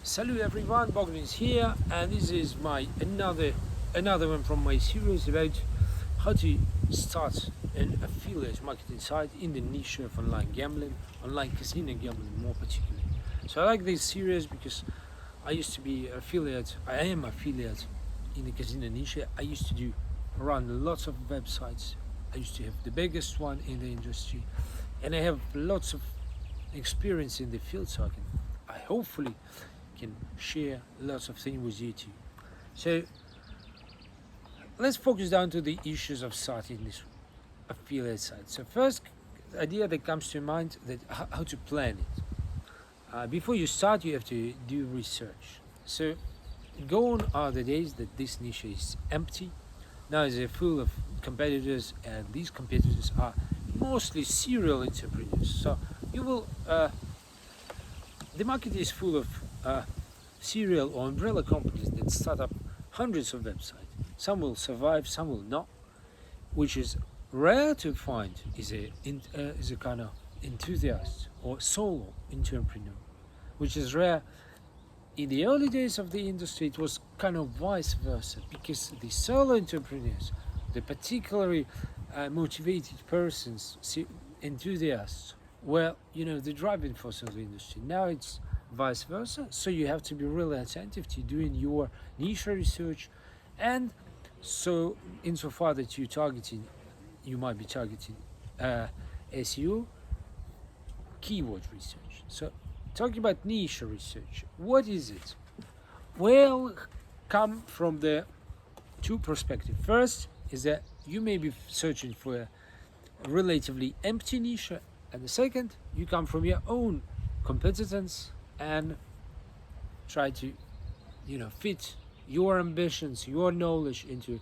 Salut everyone, Bogdan is here, and this is my another one from my series about how to start an affiliate marketing site in the niche of online gambling, online casino gambling more particularly. So I like this series because I used to be affiliate. I am affiliate in the casino niche. I used to run lots of websites. I used to have the biggest one in the industry, and I have lots of experience in the field, so I hopefully can share lots of things with you too. So let's focus down to the issues of starting this affiliate site. So first idea that comes to mind that how to plan it. Before you start, you have to do research. So gone are the days that this niche is empty. Now it's full of competitors, and these competitors are mostly serial entrepreneurs. So you will the market is full of serial or umbrella companies that start up hundreds of websites. Some will survive, some will not, which is rare to find is a kind of enthusiast or solo entrepreneur, which is rare. In the early days of the industry, it was kind of vice versa, because the solo entrepreneurs, the particularly motivated persons, enthusiasts, were the driving force of the industry. Now it's vice versa, so you have to be really attentive to doing your niche research, and so insofar that you might be targeting SEO, keyword research. So talking about niche research, what is it? Well, come from the two perspectives. First is that you may be searching for a relatively empty niche, and the second, you come from your own competence and try to fit your ambitions, your knowledge into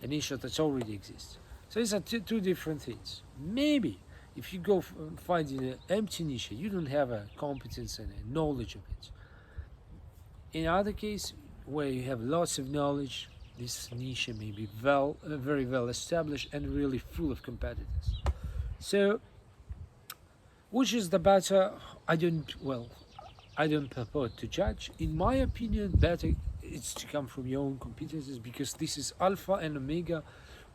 a niche that already exists. So these are two different things. Maybe if you go finding an empty niche, you don't have a competence and a knowledge of it. In other case, where you have lots of knowledge, this niche may be very well established and really full of competitors. So which is the better? I don't purport to judge. In my opinion, better it's to come from your own competences, because this is alpha and omega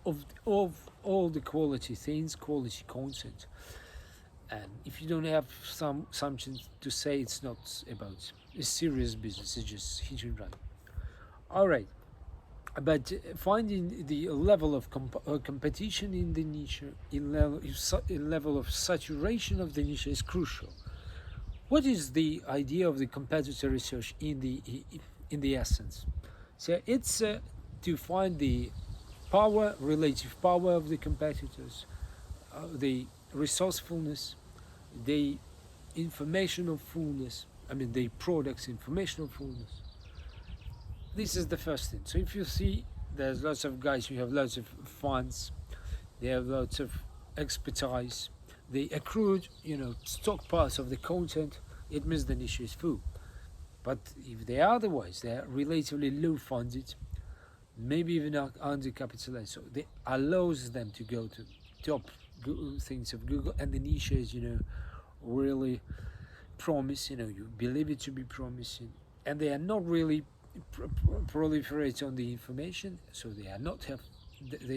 of all the quality things, quality content. And if you don't have something to say, it's not about a serious business. It's just hit and run. All right. But finding the level of competition in the niche, in level of saturation of the niche is crucial. What is the idea of the competitor research in the essence? So it's to find the relative power of the competitors, the resourcefulness, the informational fullness. The product's informational fullness. This is the first thing. So if you see there's lots of guys who have lots of funds, they have lots of expertise, they accrued, stockpiles of the content, it means the niche is full. But if they are otherwise, they are relatively low funded, maybe even undercapitalized, so it allows them to go to top things of Google, and the niche is, really promising, you believe it to be promising, and they are not really proliferate on the information, so they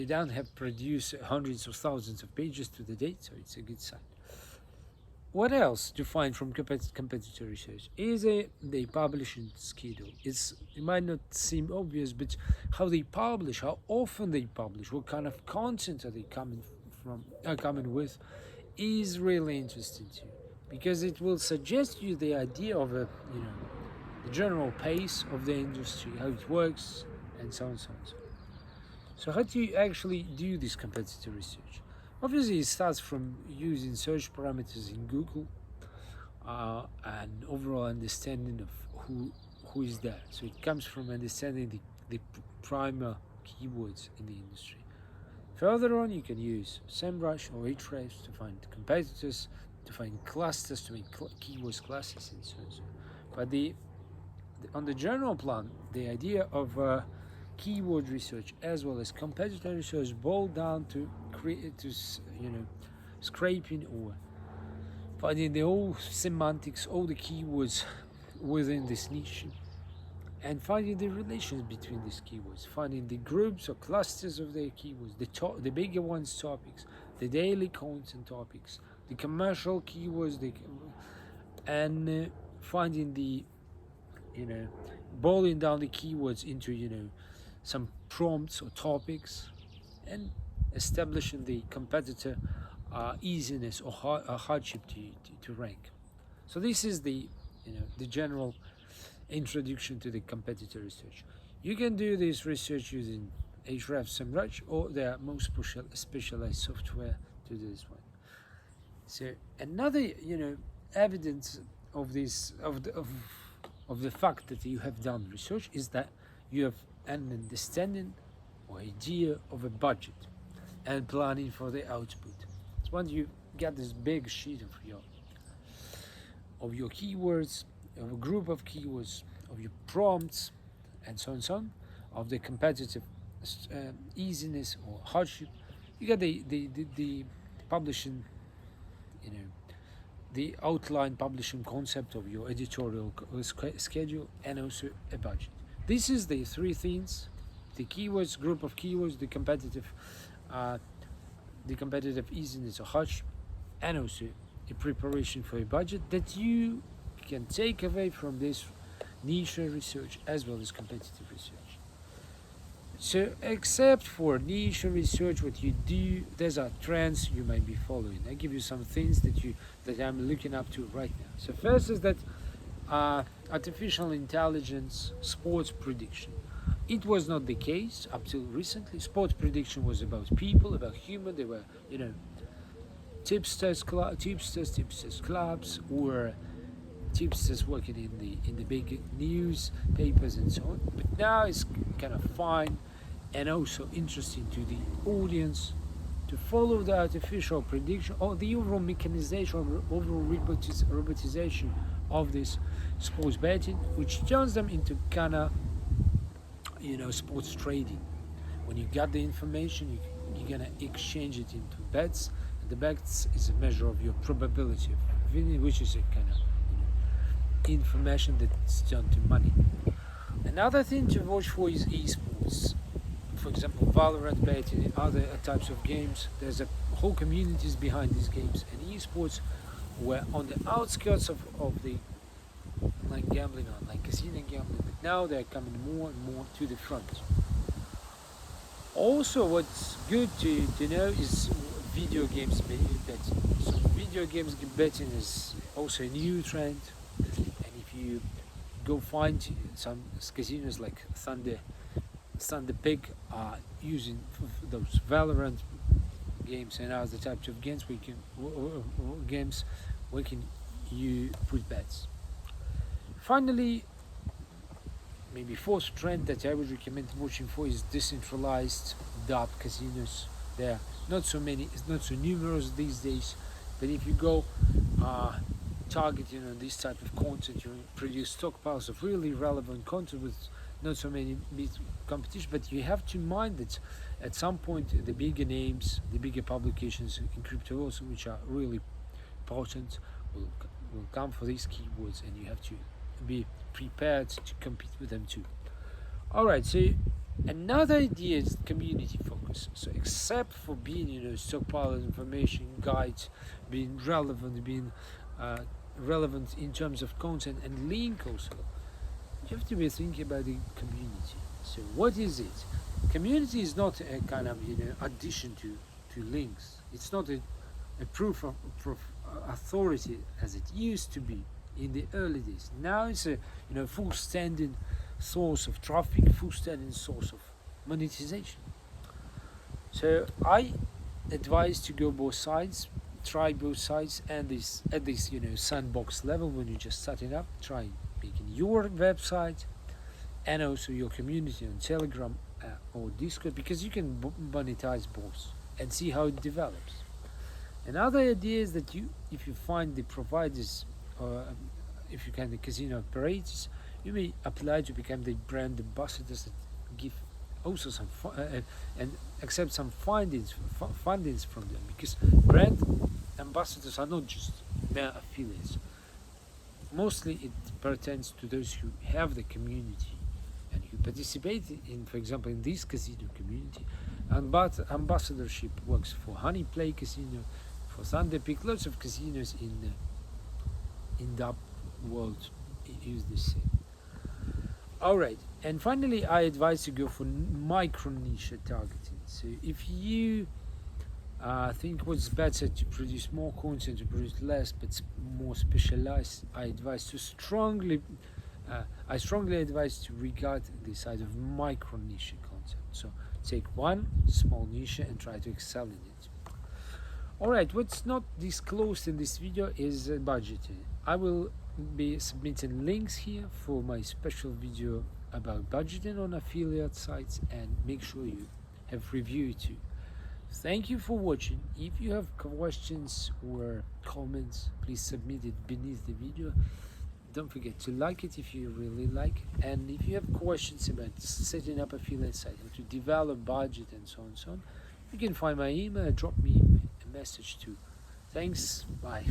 don't have produced hundreds of thousands of pages to the date, so it's a good sign. What else to find from competitor research is the publishing schedule. It might not seem obvious, but how they publish, how often they publish, what kind of content are they coming with, is really interesting too, because it will suggest you the idea of the general pace of the industry, how it works, and so on and so on. So how do you actually do this competitor research? Obviously, it starts from using search parameters in Google and overall understanding of who is there. So it comes from understanding the primer keywords in the industry. Further on, you can use SEMrush or Ahrefs to find competitors, to find clusters, to make keywords classes, and so on. But on the general plan, the idea of keyword research as well as competitor research boil down to scraping or finding the whole semantics, all the keywords within this niche, and finding the relations between these keywords, finding the groups or clusters of their keywords, the bigger ones topics, the daily content topics, the commercial keywords, and finding the, boiling down the keywords into, some prompts or topics, and establishing the competitor easiness or hardship to rank. So this is the general introduction to the competitor research. You can do this research using Href, SEMrush, or there are more specialized software to do this one. So another, evidence of this of the fact that you have done research is that you have an understanding or idea of a budget and planning for the output. So once you get this big sheet of your keywords, of a group of keywords, of your prompts, and so on, of the competitive easiness or hardship, you get the publishing, the outline publishing concept of your editorial schedule, and also a budget. This is the three things: the keywords, group of keywords, the competitive easiness or hardship, and also a preparation for a budget that you can take away from this niche research as well as competitive research. So except for niche research, what you do, there's are trends you might be following. I give you some things that I'm looking up to right now. So first is that artificial intelligence sports prediction. It was not the case up till recently. Sports prediction was about people, about human. They were, tipsters clubs, or tipsters working in the big newspapers and so on. But now it's kind of fine and also interesting to the audience to follow the artificial prediction or the overall mechanization or overall robotization of this sports betting, which turns them into kind of, sports trading. When you get the information, you're gonna exchange it into bets, and the bets is a measure of your probability of winning, which is a kind of information that's turned to money. Another thing to watch for is eSports. For example, Valorant, betting, and other types of games. There's a whole communities behind these games, and eSports were on the outskirts of the online gambling, online casino gambling, but now they're coming more and more to the front. Also, what's good to know is video games betting. So video games betting is also a new trend, and if you go find some casinos like Thunder Pig are using those Valorant games and other types of games, where can you put bets. Finally, maybe fourth trend that I would recommend watching for is decentralized DApp casinos. There are not so many, it's not so numerous these days, but if you go targeting on this type of content, you produce stockpiles of really relevant content with not so many competition, but you have to mind that at some point the bigger names, the bigger publications in crypto also, which are really potent, will come for these keywords, and you have to be prepared to compete with them too. Alright, so another idea is community focus. So except for being, stockpile information, guides, being relevant, relevant in terms of content and link also, you have to be thinking about the community. So what is it? Community is not a kind of addition to links. It's not a proof of authority as it used to be in the early days. Now it's a full standing source of traffic, full standing source of monetization. So I advise to go both sides, try both sides, and this at this sandbox level when you're just starting up, try making your website and also your community on Telegram or Discord, because you can monetize both and see how it develops. Another idea is that if you find the providers, if you can the casino operators, you may apply to become the brand ambassadors that give also some and accept some fundings from them, because brand ambassadors are not just mere affiliates. mostly it pertains to those who have the community and who participate in, for example, in this casino community. And but ambassadorship works for Honey Play Casino, for Thunder Peak, lots of casinos in that world use the same. Alright, and finally I advise to go for micro niche targeting. So if you think what's better to produce more content, to produce less but more specialized, I strongly advise to regard the side of micro niche content. So take one small niche and try to excel in it. Alright, what's not disclosed in this video is budgeting. I will be submitting links here for my special video about budgeting on affiliate sites, and make sure you have reviewed too. Thank you for watching. If you have questions or comments, please submit it beneath the video. Don't forget to like it if you really like it. And if you have questions about setting up affiliate site, how to develop budget and so on, you can find my email, drop me a message too. Thanks, bye.